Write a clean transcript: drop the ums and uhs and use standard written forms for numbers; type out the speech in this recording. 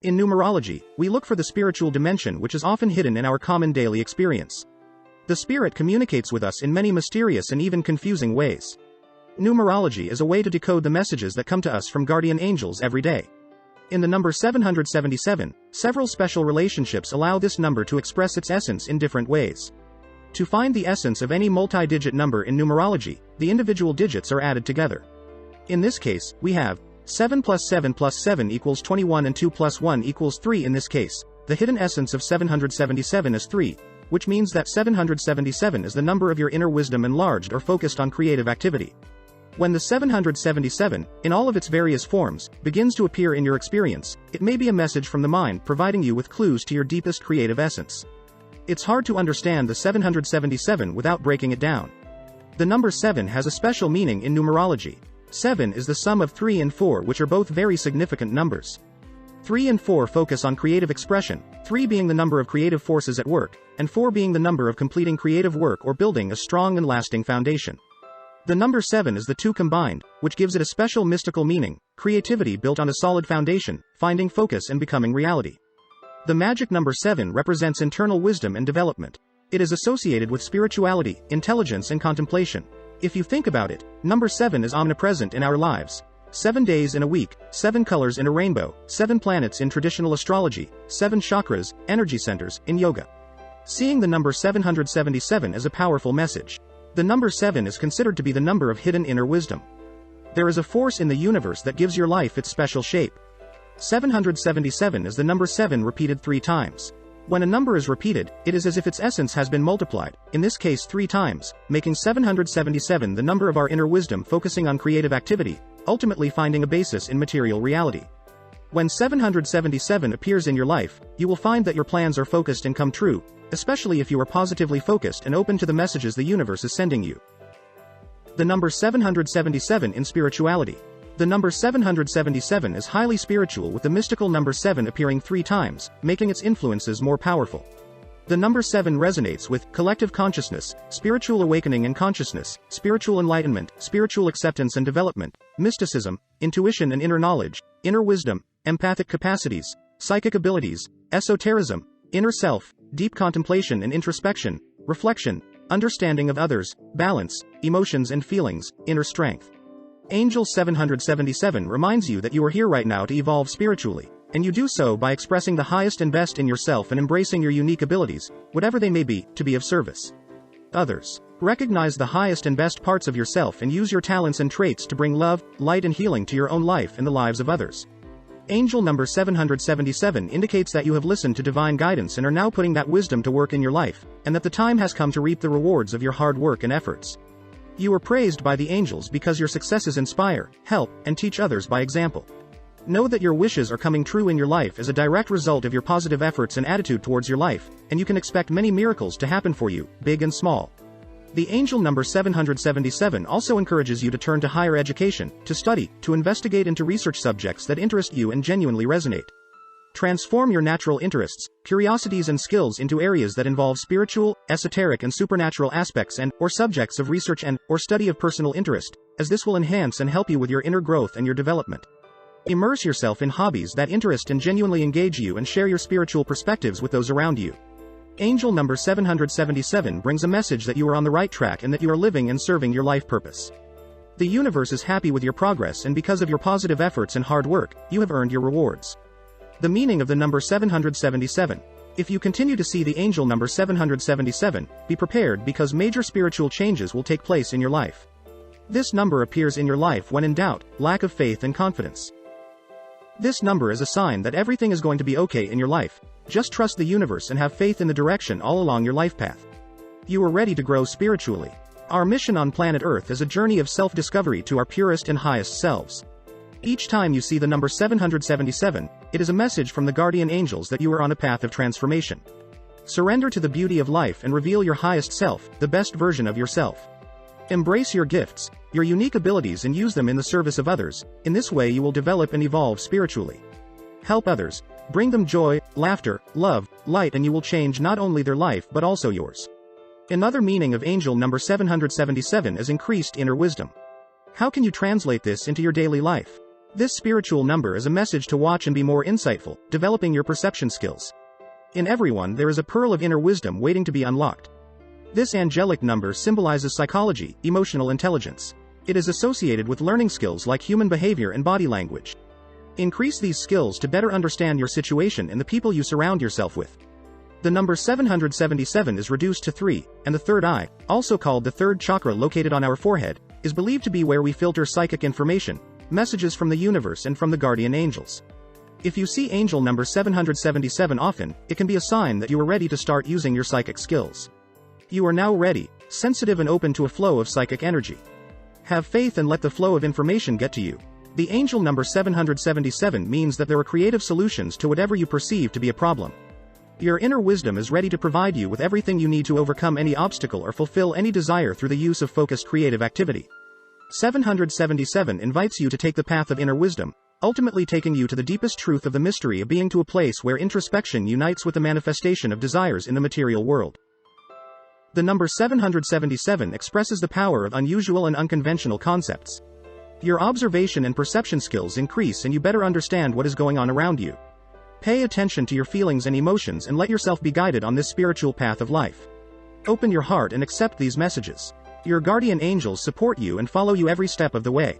In numerology, we look for the spiritual dimension which is often hidden in our common daily experience. The spirit communicates with us in many mysterious and even confusing ways. Numerology is a way to decode the messages that come to us from guardian angels every day. In the number 777, several special relationships allow this number to express its essence in different ways. To find the essence of any multi-digit number in numerology, the individual digits are added together. In this case, we have 7 plus 7 plus 7 equals 21 and 2 plus 1 equals 3. In this case, the hidden essence of 777 is 3, which means that 777 is the number of your inner wisdom enlarged or focused on creative activity. When the 777, in all of its various forms, begins to appear in your experience, it may be a message from the mind providing you with clues to your deepest creative essence. It's hard to understand the 777 without breaking it down. The number 7 has a special meaning in numerology. 7 is the sum of 3 and 4, which are both very significant numbers. 3 and 4 focus on creative expression, 3 being the number of creative forces at work, and 4 being the number of completing creative work or building a strong and lasting foundation. The number 7 is the two combined, which gives it a special mystical meaning, creativity built on a solid foundation, finding focus and becoming reality. The magic number 7 represents internal wisdom and development. It is associated with spirituality, intelligence and contemplation. If you think about it, number 7 is omnipresent in our lives. 7 days in a week, 7 colors in a rainbow, 7 planets in traditional astrology, 7 chakras, energy centers, in yoga. Seeing the number 777 as a powerful message. The number 7 is considered to be the number of hidden inner wisdom. There is a force in the universe that gives your life its special shape. 777 is the number 7 repeated 3 times. When a number is repeated, it is as if its essence has been multiplied, in this case 3 times, making 777 the number of our inner wisdom focusing on creative activity, ultimately finding a basis in material reality. When 777 appears in your life, you will find that your plans are focused and come true, especially if you are positively focused and open to the messages the universe is sending you. The number 777 in spirituality. The number 777 is highly spiritual, with the mystical number 7 appearing 3 times, making its influences more powerful. The number 7 resonates with collective consciousness, spiritual awakening and consciousness, spiritual enlightenment, spiritual acceptance and development, mysticism, intuition and inner knowledge, inner wisdom, empathic capacities, psychic abilities, esotericism, inner self, deep contemplation and introspection, reflection, understanding of others, balance, emotions and feelings, inner strength. Angel 777 reminds you that you are here right now to evolve spiritually, and you do so by expressing the highest and best in yourself and embracing your unique abilities, whatever they may be, to be of service. Others. Recognize the highest and best parts of yourself and use your talents and traits to bring love, light and healing to your own life and the lives of others. Angel number 777 indicates that you have listened to divine guidance and are now putting that wisdom to work in your life, and that the time has come to reap the rewards of your hard work and efforts. You are praised by the angels because your successes inspire, help, and teach others by example. Know that your wishes are coming true in your life as a direct result of your positive efforts and attitude towards your life, and you can expect many miracles to happen for you, big and small. The angel number 777 also encourages you to turn to higher education, to study, to investigate and to research subjects that interest you and genuinely resonate. Transform your natural interests, curiosities and skills into areas that involve spiritual, esoteric and supernatural aspects or subjects of research or study of personal interest, as this will enhance and help you with your inner growth and your development. Immerse yourself in hobbies that interest and genuinely engage you, and share your spiritual perspectives with those around you. Angel number 777 brings a message that you are on the right track and that you are living and serving your life purpose. The universe is happy with your progress, and because of your positive efforts and hard work, you have earned your rewards. The meaning of the number 777. If you continue to see the angel number 777, be prepared because major spiritual changes will take place in your life. This number appears in your life when in doubt, lack of faith and confidence. This number is a sign that everything is going to be okay in your life. Just trust the universe and have faith in the direction all along your life path. You are ready to grow spiritually. Our mission on planet Earth is a journey of self-discovery to our purest and highest selves. Each time you see the number 777, it is a message from the guardian angels that you are on a path of transformation. Surrender to the beauty of life and reveal your highest self, the best version of yourself. Embrace your gifts, your unique abilities, and use them in the service of others. In this way you will develop and evolve spiritually. Help others, bring them joy, laughter, love, light, and you will change not only their life but also yours. Another meaning of angel number 777 is increased inner wisdom. How can you translate this into your daily life? This spiritual number is a message to watch and be more insightful, developing your perception skills. In everyone there is a pearl of inner wisdom waiting to be unlocked. This angelic number symbolizes psychology, emotional intelligence. It is associated with learning skills like human behavior and body language. Increase these skills to better understand your situation and the people you surround yourself with. The number 777 is reduced to 3, and the third eye, also called the third chakra located on our forehead, is believed to be where we filter psychic information, messages from the universe and from the guardian angels. If you see angel number 777 often, it can be a sign that you are ready to start using your psychic skills. You are now ready, sensitive and open to a flow of psychic energy. Have faith and let the flow of information get to you. The angel number 777 means that there are creative solutions to whatever you perceive to be a problem. Your inner wisdom is ready to provide you with everything you need to overcome any obstacle or fulfill any desire through the use of focused creative activity. 777 invites you to take the path of inner wisdom, ultimately taking you to the deepest truth of the mystery of being, to a place where introspection unites with the manifestation of desires in the material world. The number 777 expresses the power of unusual and unconventional concepts. Your observation and perception skills increase and you better understand what is going on around you. Pay attention to your feelings and emotions and let yourself be guided on this spiritual path of life. Open your heart and accept these messages. Your guardian angels support you and follow you every step of the way.